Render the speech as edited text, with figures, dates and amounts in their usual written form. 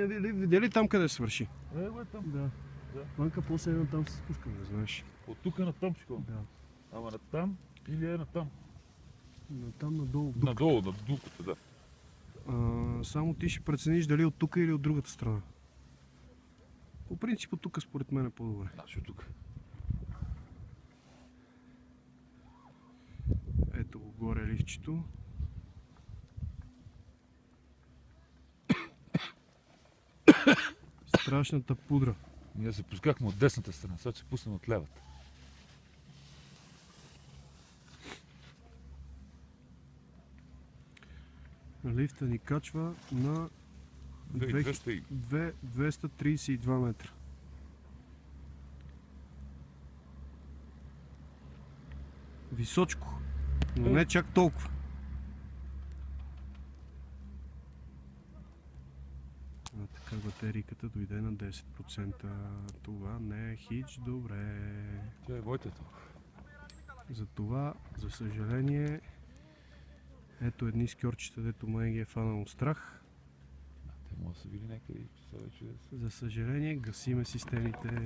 Видя ли там къде свърши? Е там. Да. Вънка после едно там се спускам, не знаеш. От тук на там ще ходим. Да. Ама на там или на там? Там надолу. Дупката. Надолу, на дупката, да. Само ти ще прецениш дали от тук или от другата страна. По принцип от тук според мен е по-добре. Значи от тук. Ето го горе ливчето. Страшната пудра. Ние се пускахме от десната страна, сега се пуснем от левата. Лифта ни качва на 232 метра. Височко, но не чак толкова. Така батерийката дойде на 10%. Това не е хич добре. Тя е моята. Затова, за съжаление, ето едни скьорчета, дето май ги е фанало страх. Те могат да са били някъде. За съжаление, гасиме системите.